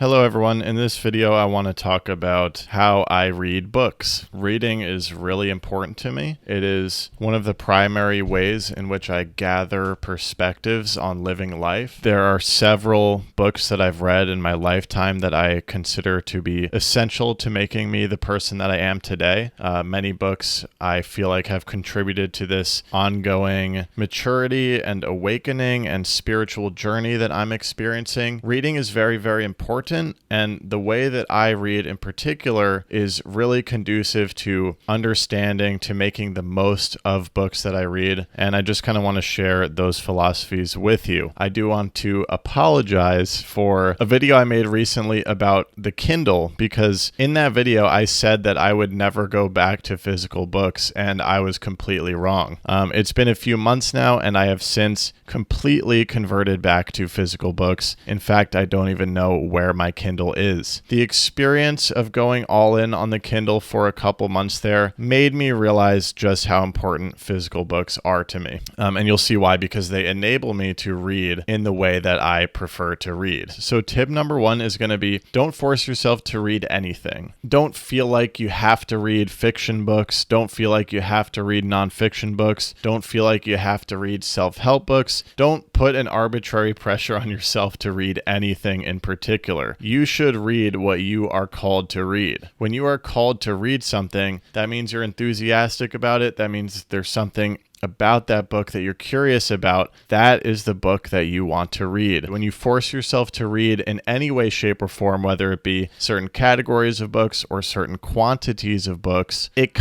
Hello everyone, in this video I want to talk about how I read books. Reading is really important to me. It is one of the primary ways in which I gather perspectives on living life. There are several books that I've read in my lifetime that I consider to be essential to making me the person that I am today. Many books I feel like have contributed to this ongoing maturity and awakening and spiritual journey that I'm experiencing. Reading is very, very important. And the way that I read in particular is really conducive to understanding, to making the most of books that I read. And I just kind of want to share those philosophies with you. I do want to apologize for a video I made recently about the Kindle, because in that video I said that I would never go back to physical books, and I was completely wrong. It's been a few months now, and I have since completely converted back to physical books. In fact, I don't even know where my Kindle is. The experience of going all in on the Kindle for a couple months there made me realize just how important physical books are to me. And you'll see why, because they enable me to read in the way that I prefer to read. So tip number one is going to be, don't force yourself to read anything. Don't feel like you have to read fiction books. Don't feel like you have to read nonfiction books. Don't feel like you have to read self-help books. Don't put an arbitrary pressure on yourself to read anything in particular. You should read what you are called to read. When you are called to read something, that means you're enthusiastic about it. That means there's something about that book that you're curious about. That is the book that you want to read. When you force yourself to read in any way, shape, or form, whether it be certain categories of books or certain quantities of books, it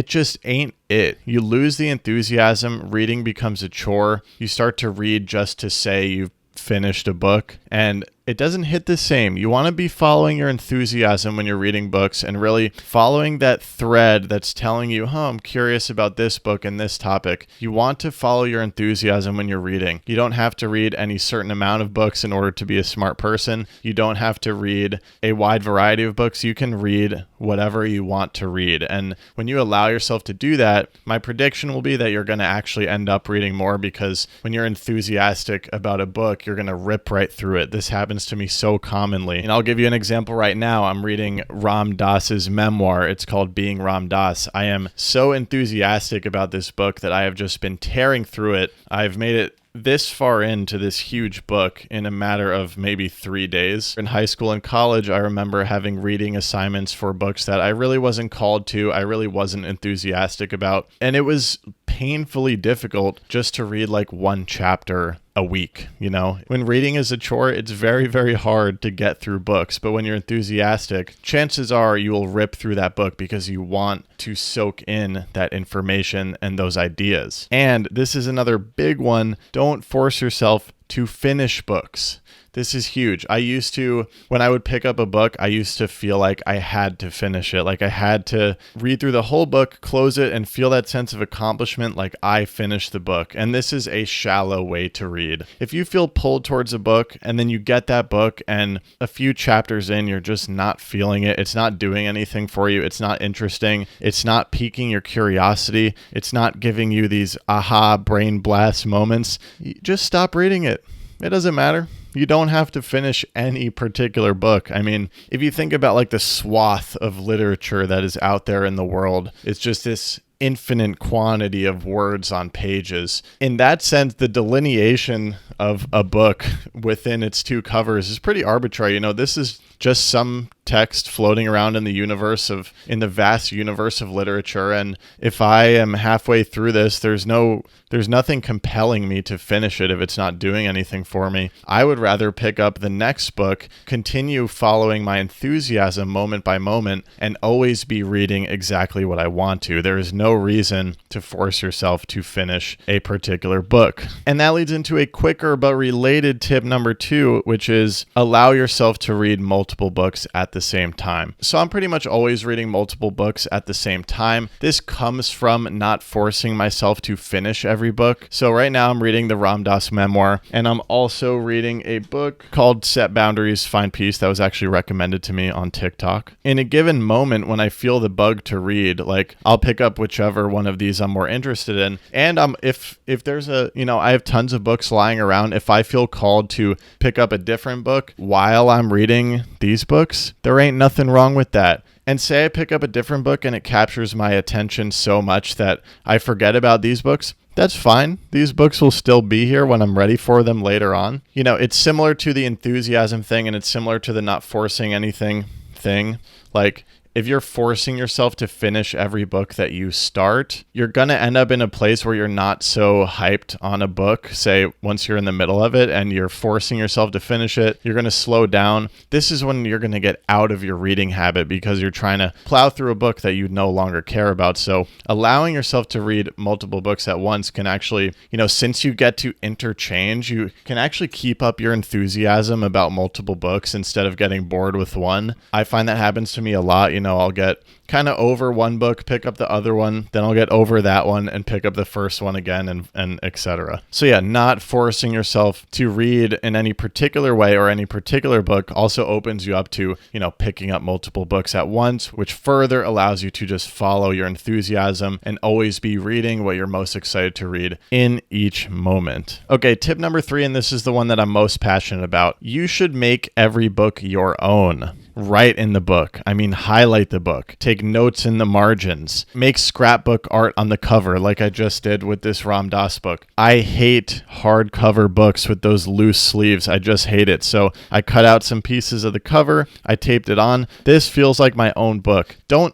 just ain't it. You lose the enthusiasm. Reading becomes a chore. You start to read just to say you've finished a book, and it doesn't hit the same. You want to be following your enthusiasm when you're reading books and really following that thread that's telling you, I'm curious about this book and this topic. You want to follow your enthusiasm when you're reading. You don't have to read any certain amount of books in order to be a smart person. You don't have to read a wide variety of books. You can read whatever you want to read. And when you allow yourself to do that, my prediction will be that you're going to actually end up reading more, because when you're enthusiastic about a book, you're going to rip right through it. This happens to me so commonly. And I'll give you an example right now. I'm reading Ram Dass's memoir. It's called Being Ram Dass. I am so enthusiastic about this book that I have just been tearing through it. I've made it this far into this huge book in a matter of maybe 3 days. In high school and college, I remember having reading assignments for books that I really wasn't called to, I really wasn't enthusiastic about, and it was painfully difficult just to read like one chapter a week. When reading is a chore, it's very, very hard to get through books. But when you're enthusiastic, chances are you will rip through that book because you want to soak in that information and those ideas. And this is another big one. Don't force yourself to finish books. This is huge. When I would pick up a book, I used to feel like I had to finish it. Like I had to read through the whole book, close it, and feel that sense of accomplishment, like I finished the book. And this is a shallow way to read. If you feel pulled towards a book and then you get that book and a few chapters in, you're just not feeling it. It's not doing anything for you. It's not interesting. It's not piquing your curiosity. It's not giving you these aha brain blast moments. Just stop reading it. It doesn't matter. You don't have to finish any particular book. I mean, if you think about like the swath of literature that is out there in the world, it's just this infinite quantity of words on pages. In that sense, the delineation of a book within its two covers is pretty arbitrary. This is just some text floating around in the vast universe of literature. And if I am halfway through this, there's nothing compelling me to finish it if it's not doing anything for me. I would rather pick up the next book, continue following my enthusiasm moment by moment, and always be reading exactly what I want to. There is no reason to force yourself to finish a particular book. And that leads into a quicker but related tip number 2, which is allow yourself to read multiple books at the the same time. So I'm pretty much always reading multiple books at the same time. This comes from not forcing myself to finish every book. So right now I'm reading the Ram Dass memoir, and I'm also reading a book called Set Boundaries, Find Peace that was actually recommended to me on TikTok. In a given moment when I feel the bug to read, like I'll pick up whichever one of these I'm more interested in. And if there's I have tons of books lying around. If I feel called to pick up a different book while I'm reading these books, there ain't nothing wrong with that. And say I pick up a different book and it captures my attention so much that I forget about these books, that's fine. These books will still be here when I'm ready for them later on. It's similar to the enthusiasm thing, and it's similar to the not forcing anything thing. Like, if you're forcing yourself to finish every book that you start, you're going to end up in a place where you're not so hyped on a book. Say, once you're in the middle of it and you're forcing yourself to finish it, you're going to slow down. This is when you're going to get out of your reading habit because you're trying to plow through a book that you no longer care about. So allowing yourself to read multiple books at once can actually, since you get to interchange, you can actually keep up your enthusiasm about multiple books instead of getting bored with one. I find that happens to me a lot. I'll get kind of over one book, pick up the other one, then I'll get over that one and pick up the first one again, and etc. So yeah, not forcing yourself to read in any particular way or any particular book also opens you up to, picking up multiple books at once, which further allows you to just follow your enthusiasm and always be reading what you're most excited to read in each moment. Okay, tip number 3, and this is the one that I'm most passionate about. You should make every book your own. Write in the book. Highlight the book. Take notes in the margins. Make scrapbook art on the cover like I just did with this Ram Dass book. I hate hardcover books with those loose sleeves. I just hate it. So I cut out some pieces of the cover. I taped it on. This feels like my own book. Don't,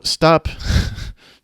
stop.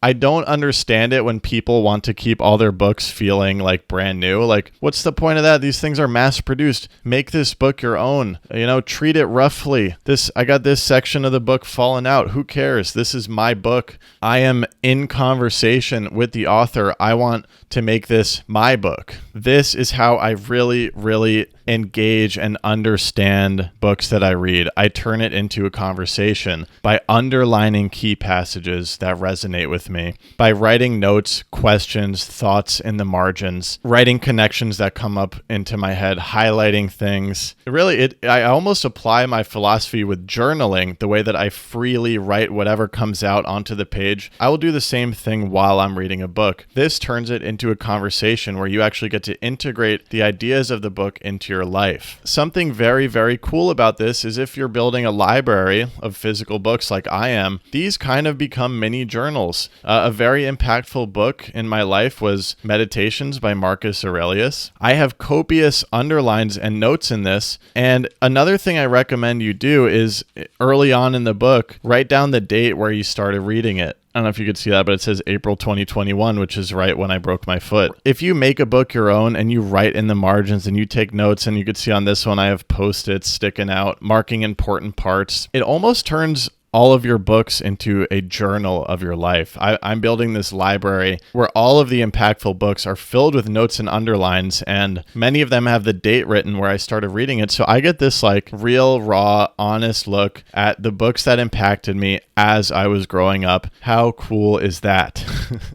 I don't understand it when people want to keep all their books feeling like brand new. Like, what's the point of that? These things are mass produced. Make this book your own. Treat it roughly. I got this section of the book fallen out. Who cares? This is my book. I am in conversation with the author. I want to make this my book. This is how I really, really engage and understand books that I read. I turn it into a conversation by underlining key passages that resonate with me, by writing notes, questions, thoughts in the margins, writing connections that come up into my head, highlighting things. I almost apply my philosophy with journaling, the way that I freely write whatever comes out onto the page. I will do the same thing while I'm reading a book. This turns it into a conversation where you actually get to integrate the ideas of the book into your life. Something very, very cool about this is if you're building a library of physical books like I am, these kind of become mini journals. A very impactful book in my life was Meditations by Marcus Aurelius. I have copious underlines and notes in this. And another thing I recommend you do is early on in the book, write down the date where you started reading it. I don't know if you could see that, but it says April 2021, which is right when I broke my foot. If you make a book your own and you write in the margins and you take notes, and you could see on this one I have Post-its sticking out, marking important parts, it almost turns all of your books into a journal of your life. I'm building this library where all of the impactful books are filled with notes and underlines, and many of them have the date written where I started reading it. So I get this real, raw, honest look at the books that impacted me as I was growing up. How cool is that?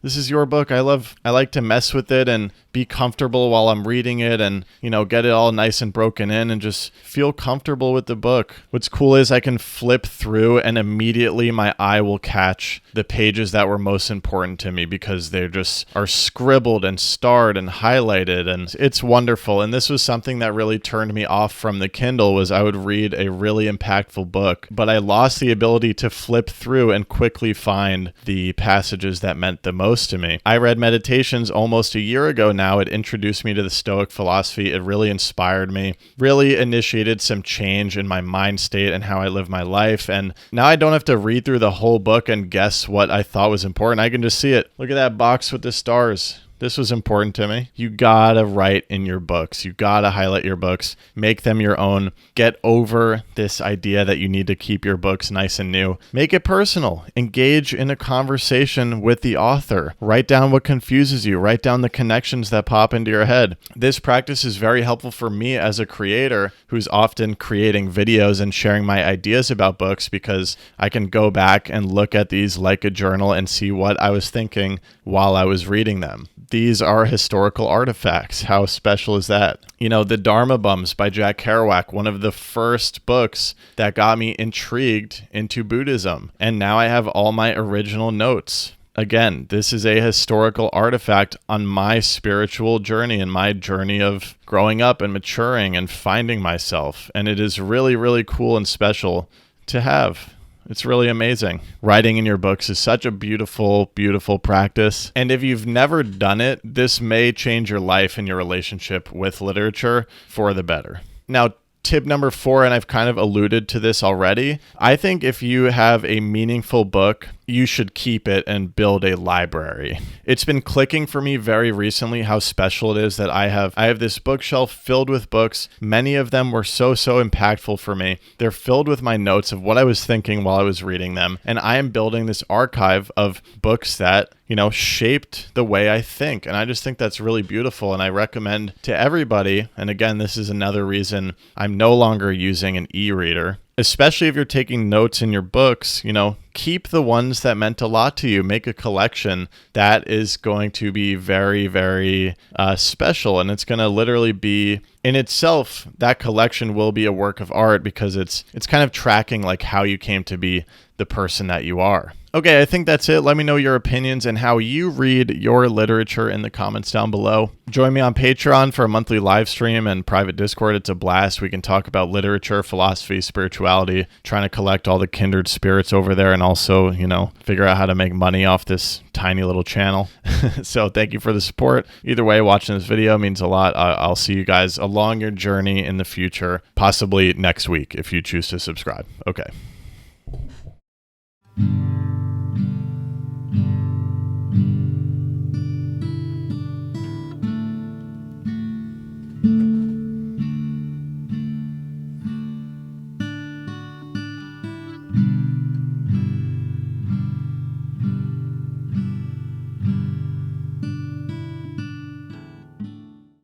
This is your book. I like to mess with it and be comfortable while I'm reading it, and get it all nice and broken in and just feel comfortable with the book. What's cool is I can flip through and immediately my eye will catch the pages that were most important to me because they just are scribbled and starred and highlighted, and it's wonderful. And this was something that really turned me off from the Kindle, was I would read a really impactful book, but I lost the ability to flip through and quickly find the passages that meant the most to me. I read Meditations almost a year ago now. It introduced me to the Stoic philosophy. It really inspired me, really initiated some change in my mind state and how I live my life. And now I don't have to read through the whole book and guess what I thought was important. I can just see it. Look at that box with the stars. This was important to me. You gotta write in your books. You gotta highlight your books. Make them your own. Get over this idea that you need to keep your books nice and new. Make it personal. Engage in a conversation with the author. Write down what confuses you. Write down the connections that pop into your head. This practice is very helpful for me as a creator who's often creating videos and sharing my ideas about books, because I can go back and look at these like a journal and see what I was thinking while I was reading them. These are historical artifacts. How special is that? You know, The Dharma Bums by Jack Kerouac, one of the first books that got me intrigued into Buddhism. And now I have all my original notes. Again, this is a historical artifact on my spiritual journey and my journey of growing up and maturing and finding myself. And it is really, really cool and special to have. It's really amazing. Writing in your books is such a beautiful, beautiful practice. And if you've never done it, this may change your life and your relationship with literature for the better. Now, tip number 4, and I've kind of alluded to this already. I think if you have a meaningful book, you should keep it and build a library. It's been clicking for me very recently how special it is that I have this bookshelf filled with books. Many of them were so impactful for me. They're filled with my notes of what I was thinking while I was reading them. And I am building this archive of books that, you know, shaped the way I think. And I just think that's really beautiful. And I recommend to everybody, and again, this is another reason I'm no longer using an e-reader, especially if you're taking notes in your books, you know, keep the ones that meant a lot to you. Make a collection that is going to be very, very special. And it's going to literally be, in itself, that collection will be a work of art, because it's kind of tracking like how you came to be the person that you are. Okay, I think that's it. Let me know your opinions and how you read your literature in the comments down below. Join me on Patreon for a monthly live stream and private Discord. It's a blast. We can talk about literature, philosophy, spirituality, trying to collect all the kindred spirits over there, and also, you know, figure out how to make money off this tiny little channel. So thank you for the support. Either way, watching this video means a lot. I'll see you guys along your journey in the future, possibly next week if you choose to subscribe. Okay.